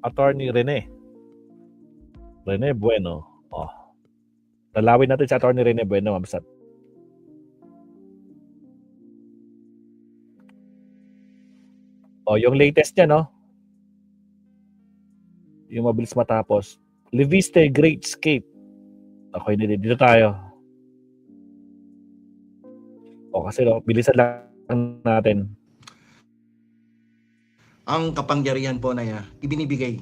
Attorney Rene. Rene Bueno. Oh. Dalawin natin si Attorney Rene Bueno, Ma'am Sat. Oh, yung latest niya, no? Yung mabilis matapos. Leviste Great Escape. Okay, dito tayo. O kasi no, bilisan lang natin. Ang kapangyarihan po na ibinibigay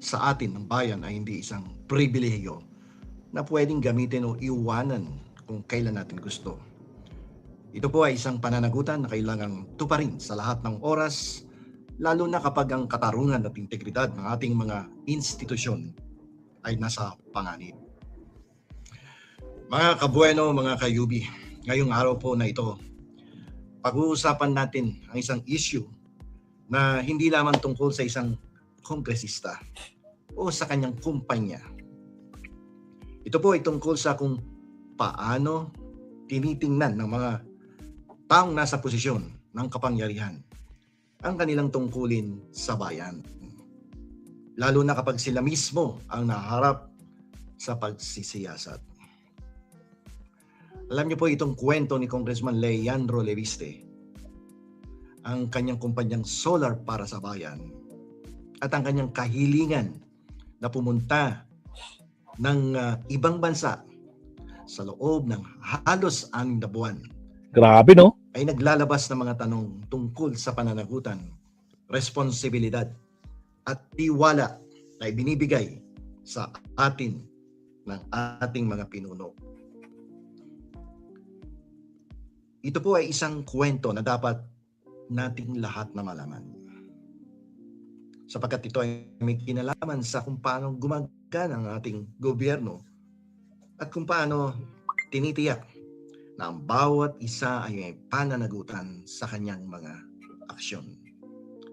sa atin ng bayan ay hindi isang pribilehyo na pwedeng gamitin o iwanan kung kailan natin gusto. Ito po ay isang pananagutan na kailangang tuparin sa lahat ng oras, lalo na kapag ang katarungan at integridad ng ating mga institusyon ay nasa panganib. Mga kabueno, mga kayubi, ngayong araw po na ito, pag-uusapan natin ang isang issue na hindi lamang tungkol sa isang kongresista o sa kanyang kumpanya. Ito po ay tungkol sa kung paano tinitingnan ng mga taong nasa posisyon ng kapangyarihan ang kanilang tungkulin sa bayan. Lalo na kapag sila mismo ang naharap sa pagsisiyasat. Alam niyo po itong kwento ni Congressman Leandro Leviste, ang kanyang kumpanyang Solar para sa Bayan at ang kanyang kahilingan na pumunta ng ibang bansa sa loob ng halos 6 na buwan. Grabe, no? Ay naglalabas ng mga tanong tungkol sa pananagutan, responsibilidad at tiwala na ibinibigay sa atin ng ating mga pinuno. Ito po ay isang kwento na dapat nating lahat na malaman. Sapagkat ito ay may kinalaman sa kung paano gumagana ang ating gobyerno at kung paano tinitiyak na ang bawat isa ay may pananagutan sa kanyang mga aksyon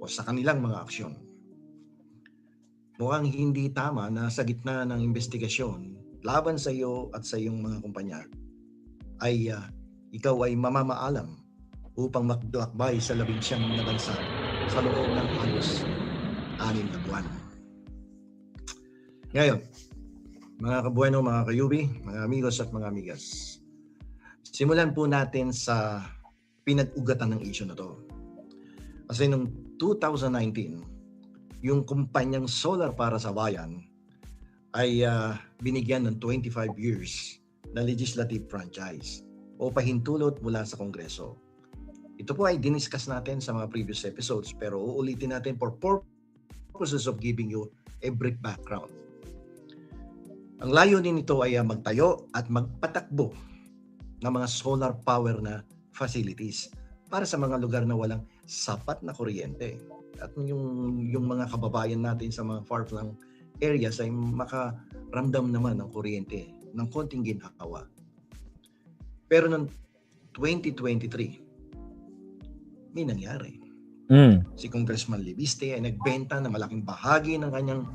o sa kanilang mga aksyon. Mukhang hindi tama na sa gitna ng investigasyon laban sa iyo at sa iyong mga kumpanya ay ikaw ay mamamaalam upang magdakbay sa 19 na bansa sa loob ng halos 6 na buwan. Ngayon, mga kabueno, mga kayubi, mga amigos at mga amigas, simulan po natin sa pinag-ugatan ng issue na to. Kasi noong 2019, yung kumpanyang Solar para sa Bayan ay binigyan ng 25 years na legislative franchise o pahintulot mula sa Kongreso. Ito po ay diniscuss natin sa mga previous episodes pero uulitin natin for purposes of giving you a brief background. Ang layunin nito ay magtayo at magpatakbo ng mga solar power na facilities para sa mga lugar na walang sapat na kuryente. At yung mga kababayan natin sa mga far-flung areas ay makaramdam naman ng kuryente ng konting ginhawa. Pero noong 2023, may nangyari. Si Congressman Leviste ay nagbenta ng malaking bahagi ng kanyang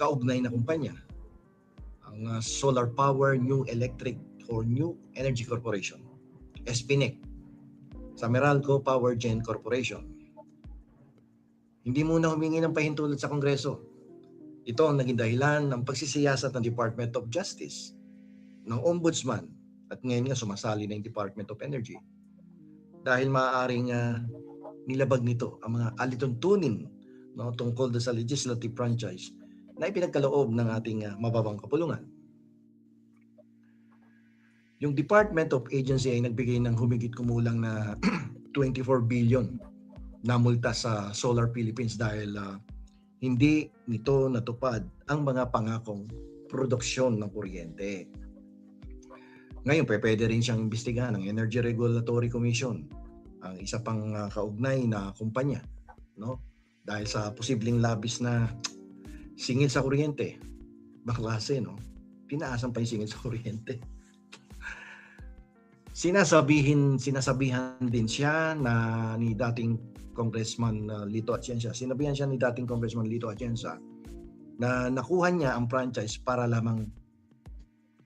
kaugnay na kumpanya, ang Solar Power New Electric or New Energy Corporation, SPNEC, sa Meralco Power Gen Corporation. Hindi muna humingi ng pahintulot sa Kongreso. Ito ang naging dahilan ng pagsisiyasat ng Department of Justice, ng Ombudsman, at ngayon nga sumasali na yung Department of Energy. Dahil maaaring nilabag nito ang mga alituntunin tungkol sa legislative franchise na ipinagkaloob ng ating mababang kapulungan. Yung Department of Agency ay nagbigay ng humigit kumulang na 24 billion na multa sa Solar Philippines dahil hindi nito natupad ang mga pangakong produksyon ng kuryente. Ngayon, pwede rin siyang imbestigahan ng Energy Regulatory Commission, ang isa pang kaugnay na kumpanya, no? Dahil sa posibleng labis na singil sa kuryente. Baklase, no? Pinaasan pa yung singil sa kuryente. Sinasabihan din siya na ni dating Congressman Lito Atienza. Sinabihan siya ni dating Congressman Lito Atienza na nakuha niya ang franchise para lamang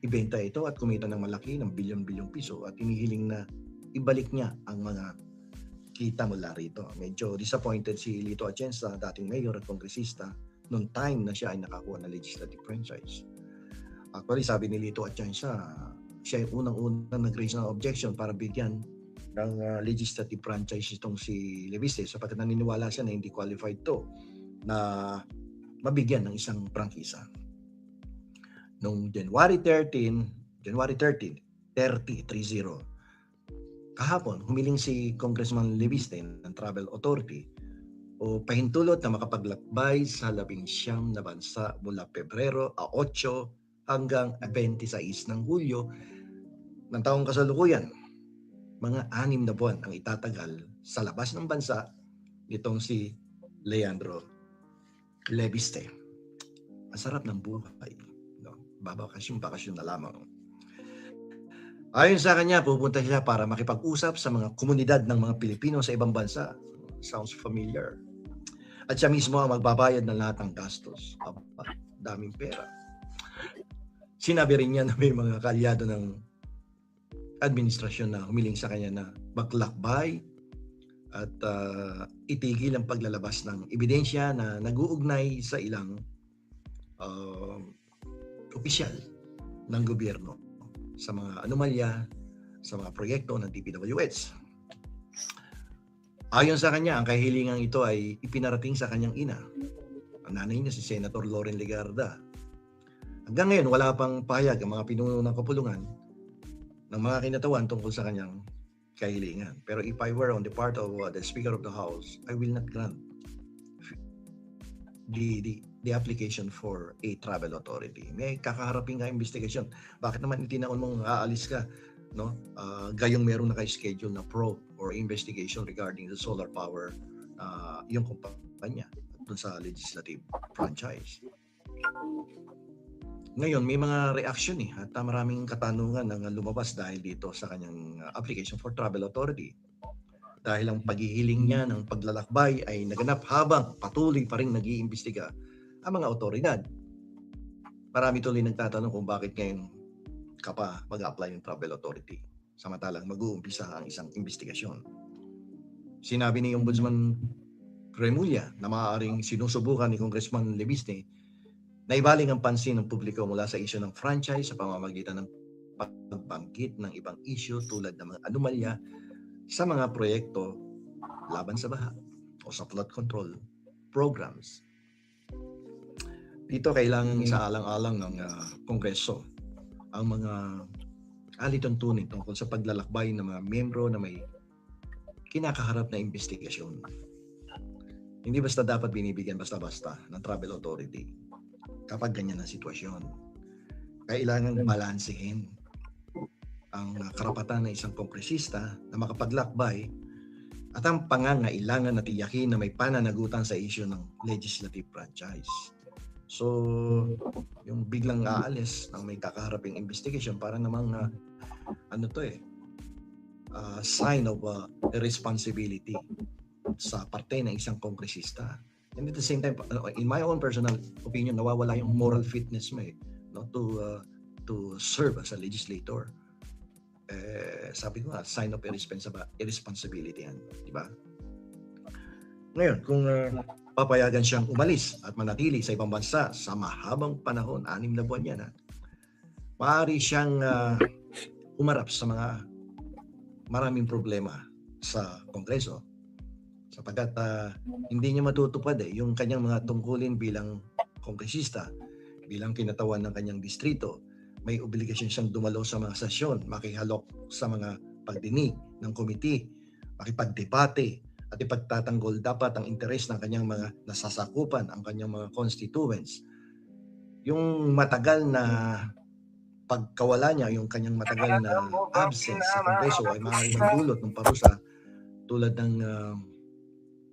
ibenta ito at kumita ng malaki ng bilyon-bilyong piso at inihiling na ibalik niya ang mga kita mula rito. Medyo disappointed si Lito Atienza, dating mayor at kongresista, noong time na siya ay nakakuha ng legislative franchise. Actually, sabi ni Lito Atienza, siya yung unang-unang nag-raise ng objection para bigyan ng legislative franchise itong si Leviste sapagkat naniniwala siya na hindi qualified to na mabigyan ng isang prangkisa. Noong January 30, kahapon, humiling si Congressman Leviste ng Travel Authority o pahintulot na makapaglakbay sa 19 na bansa mula Pebrero 8 hanggang 26 ng Hulyo ng taong kasalukuyan. Mga 6 na buwan ang itatagal sa labas ng bansa nitong si Leandro Leviste. Masarap ng buhay. No? Babakasyon na lamang. Ayon sa kanya, pupunta siya para makipag-usap sa mga komunidad ng mga Pilipino sa ibang bansa. Sounds familiar. At siya mismo ang magbabayad ng lahat ng gastos. Daming pera. Sinabi rin niya na may mga kaalyado ng administrasyon na humiling sa kanya na maglakbay at itigil ang paglalabas ng ebidensya na nag-uugnay sa ilang opisyal ng gobyerno sa mga anomalya, sa mga proyekto ng DPWH. Ayon sa kanya, ang kahilingan ito ay ipinarating sa kanyang ina. Ang nanay niya si Senator Loren Legarda. Hanggang ngayon, wala pang pahayag ang mga pinuno ng kapulungan ng mga kinatawan tungkol sa kanyang kahilingan. Pero if I were on the part of the Speaker of the House, I will not grant the application for a travel authority. May kakaharapin ka investigasyon. Bakit naman itinaon mong aalis ka? No? Gayong meron na schedule na probe or investigation regarding the solar power yung kumpanya dun sa legislative franchise. Ngayon, may mga reaction at maraming katanungan ang lumabas dahil dito sa kanyang application for travel authority. Dahil ang paghihiling niya ng paglalakbay ay naganap habang patuloy pa rin nag-iimbestiga ang mga otoridad. Marami tuloy nagtatanong kung bakit ngayon ka pa mag-apply ng travel authority samantalang mag-uumpisa ang isang investigasyon. Sinabi ni Ombudsman Remulla na maaaring sinusubukan ni Congressman Leviste na ibaling ang pansin ng publiko mula sa isyu ng franchise sa pamamagitan ng pagbangkit ng ibang isyu tulad ng mga anomalya sa mga proyekto laban sa baha o sa flood control programs. Dito kailangan isaalang-alang ng Kongreso ang mga alituntunin tungkol sa paglalakbay ng mga miyembro na may kinakaharap na investigasyon. Hindi basta dapat binibigyan basta-basta ng travel authority kapag ganyan ang sitwasyon. Kailangan balansehin ang karapatan ng isang kongresista na makapaglakbay at ang pangangailangan na tiyakin na may pananagutan sa isyu ng legislative franchise. So, yung biglang aalis ng may kakaharaping investigation para namang sign of irresponsibility sa parte ng isang kongresista. And at the same time, in my own personal opinion, nawawala yung moral fitness mo to serve as a legislator. Sabi ko nga, sign of irresponsibility yan, di ba? Ngayon, kung papayagan siyang umalis at manatili sa ibang bansa sa mahabang panahon, 6 na buwan yan, maaari siyang humarap sa mga maraming problema sa Kongreso sapagkat hindi niya matutupad yung kanyang mga tungkulin bilang kongresista, bilang kinatawan ng kanyang distrito. May obligasyon siyang dumalo sa mga sesyon, makihalok sa mga pagdinig ng komite, makipagdebate at ipagtatanggol dapat ang interes ng kanyang mga nasasakupan, ang kanyang mga constituents. Yung matagal na pagkawala niya, yung kanyang matagal na absence sa Kongreso ay maaaring magdulot ng parusa tulad ng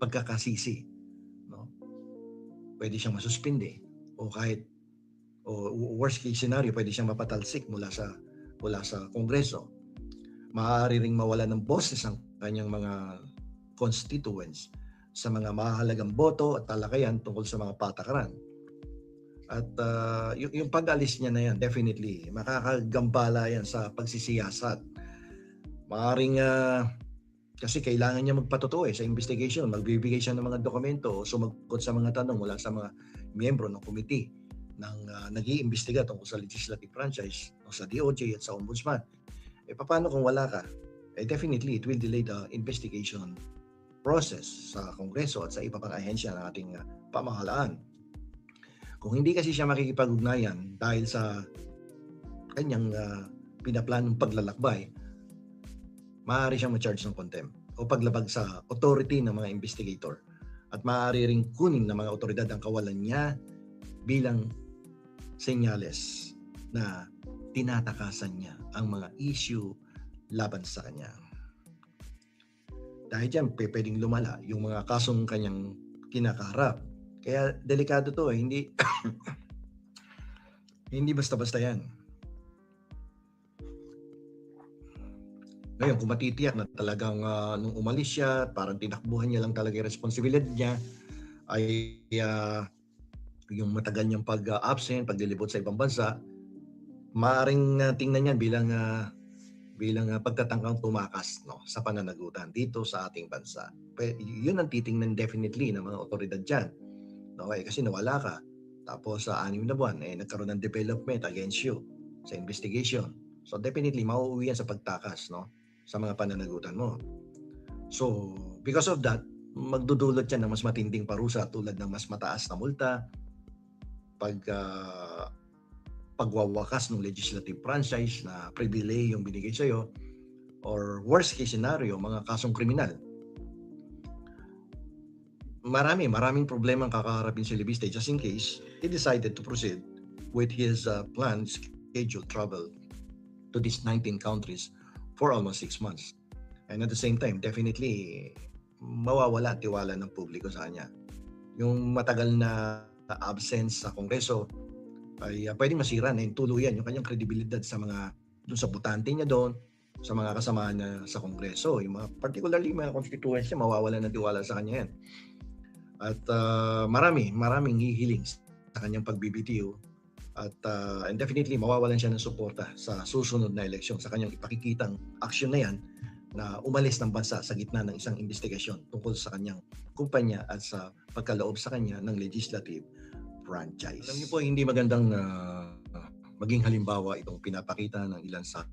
pagkakasisi. No? Pwede siyang masuspinde o kahit worst case scenario, pwede siyang mapatalsik mula sa Kongreso. Maaari ring mawala ng boses ang kanyang mga constituents sa mga mahalagang boto at talakayan tungkol sa mga patakaran. At yung pag-alis niya na yan, definitely, makakagambala yan sa pagsisiyasat. Maaaring Kasi kailangan niya magpatotoo sa investigation. Magbibigay siya ng mga dokumento o sumagot sa mga tanong mula sa mga miyembro ng committee ng nag-iimbestiga tungkol sa legislative franchise o sa DOJ at sa Ombudsman. Paano kung wala ka? Definitely, it will delay the investigation process sa Kongreso at sa iba pang ahensya ng ating pamahalaan. Kung hindi kasi siya makikipag-ugnayan dahil sa kanyang pinaplanong paglalakbay, maaari siyang ma-charge ng contempt o paglabag sa authority ng mga investigator at maaari ring kunin ng mga otoridad ang kawalan niya bilang senyales na tinatakasan niya ang mga issue laban sa kanya. Dahil dyan, pwedeng lumala yung mga kasong kanyang kinakaharap. Kaya delikado to, hindi hindi basta-basta yan. Ngayon, kung matitiyak na talagang nung umalis siya, parang tinakbuhan niya lang talaga yung responsibilidad niya, ay yung matagal niyang pag-absent, paglilibot sa ibang bansa, maaaring tingnan yan bilang pagtatangkang tumakas sa pananagutan dito sa ating bansa. Yun ang titingnan definitely ng mga otoridad dyan. Kasi nawala ka, tapos sa 6 na buwan, nagkaroon ng development against you sa investigation. So definitely, mauuwi yan sa pagtakas sa mga pananagutan mo. So, because of that, magdudulot yan ng mas matinding parusa tulad ng mas mataas na multa, pagwawakas ng legislative franchise na privilege yung binigay sa'yo, or worst case scenario, mga kasong kriminal. Maraming problema ang kakaharapin si Libiste just in case he decided to proceed with his planned scheduled travel to these 19 countries for almost 6 months. And at the same time, definitely, mawawala ang tiwala ng publiko sa kanya. Yung matagal na absence sa Kongreso ay pwedeng masira na yung tuluyan yung kanyang kredibilidad sa doon sa botante niya doon, sa mga kasama niya sa Kongreso. Yung particularly mga constituents niya, mawawala ng tiwala sa kanya yan. At maraming hihiling sa kanyang pagbibitiw at and definitely mawawalan siya ng suporta sa susunod na eleksyon sa kanyang ipakikitang aksyon na yan na umalis ng bansa sa gitna ng isang investigasyon tungkol sa kanyang kumpanya at sa pagkaloob sa kanya ng legislative franchise. Alam niyo po, hindi magandang maging halimbawa itong pinapakita ng ilan sa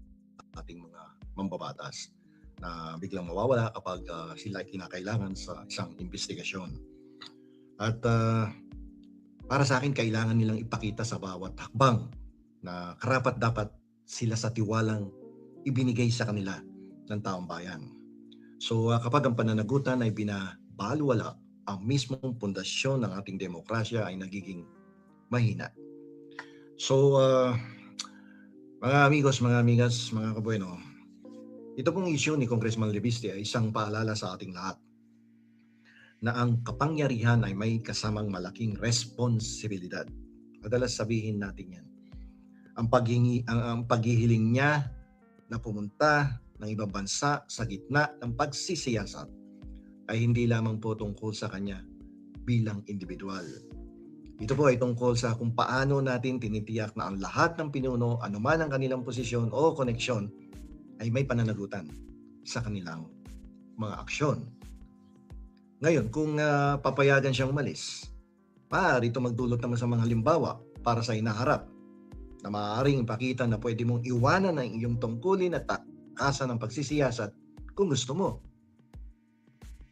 ating mga mambabatas na biglang mawawala kapag sila ay kinakailangan sa isang investigasyon. At para sa akin, kailangan nilang ipakita sa bawat hakbang na karapat-dapat sila sa tiwalang ibinigay sa kanila ng taong bayan. So kapag ang pananagutan ay binabalwala, ang mismong pundasyon ng ating demokrasya ay nagiging mahina. So mga amigos, mga amigas, mga kabueno, ito pong issue ni Congressman Libiste ay isang paalala sa ating lahat na ang kapangyarihan ay may kasamang malaking responsibilidad. Madalas sabihin natin yan. Ang paghihiling niya na pumunta ng ibang bansa sa gitna ng pagsisiyasat ay hindi lamang po tungkol sa kanya bilang individual. Ito po ay tungkol sa kung paano natin tinitiyak na ang lahat ng pinuno, anuman ang kanilang posisyon o koneksyon, ay may pananagutan sa kanilang mga aksyon. Ngayon, kung papayagan siyang umalis, maaari ito magdulot naman sa mga halimbawa para sa inaharap na maaaring ipakita na pwede mong iwanan ang iyong tungkulin at takasan ng pagsisiyasat kung gusto mo.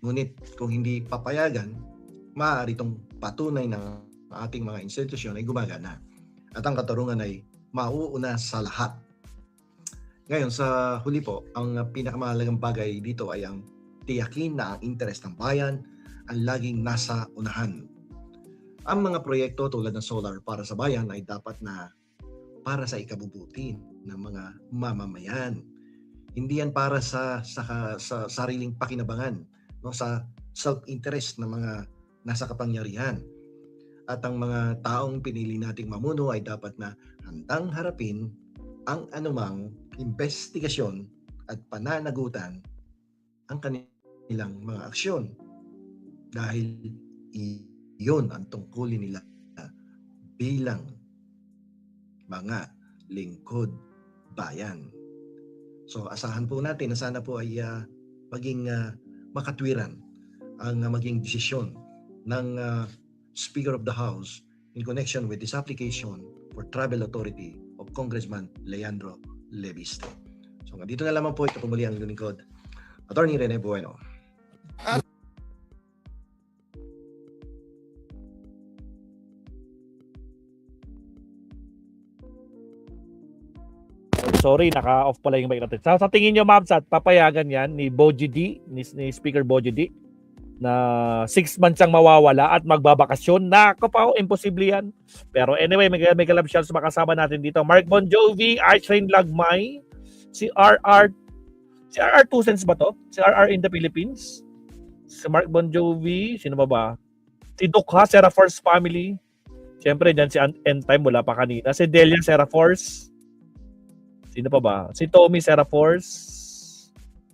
Ngunit kung hindi papayagan, maaari itong patunay ng ating mga institusyon ay gumagana at ang katarungan ay mauuna sa lahat. Ngayon, sa huli po, ang pinakamahalagang bagay dito ay ang tiyakin na ang interes ng bayan ang laging nasa unahan. Ang mga proyekto tulad ng solar para sa bayan ay dapat na para sa ikabubuti ng mga mamamayan. Hindi yan para sa sariling pakinabangan, sa self-interest ng mga nasa kapangyarihan. At ang mga taong pinili nating mamuno ay dapat na handang harapin ang anumang investigasyon at pananagutan ang kanilang mga aksyon dahil iyon ang tungkulin nila bilang mga lingkod bayan. So asahan po natin na sana po ay maging makatwiran ang maging desisyon ng Speaker of the House in connection with this application for travel authority of Congressman Leandro Leviste. So dito na lamang po, ito po muli ang lingkod, Attorney Rene Bueno. Sorry, naka-off pala yung mic natin. Sa tingin nyo, Ma'am Sat, papayagan yan ni Boji D, ni Speaker Boji D, na 6 months ang mawawala at magbabakasyon? Nako pa, imposible yan. Pero anyway, may love shots makasama natin dito. Mark Bon Jovi, Archrain Lagmay, si RR Two Cents ba to? Si RR in the Philippines? Si Mark Bon Jovi, sino ba? Si Dukha, Sarah Force Family. Siyempre, dyan si End Time, wala pa kanina. Si Delia, Sarah Force. Sino pa ba? Si Tommy, Sarah Force.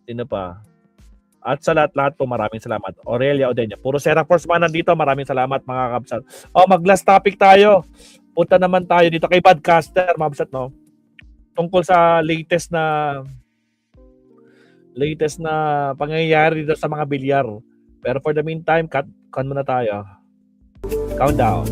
Sino pa? At sa lahat-lahat po, maraming salamat. Aurelia Odenya. Puro Sarah Force man nandito. Maraming salamat, mga kabsat. Mag-last topic tayo. Punta naman tayo dito kay Podcaster, mga kabsat, no? Tungkol sa latest na pangyayari dito sa mga bilyar. Pero for the meantime, cut muna tayo. Countdown.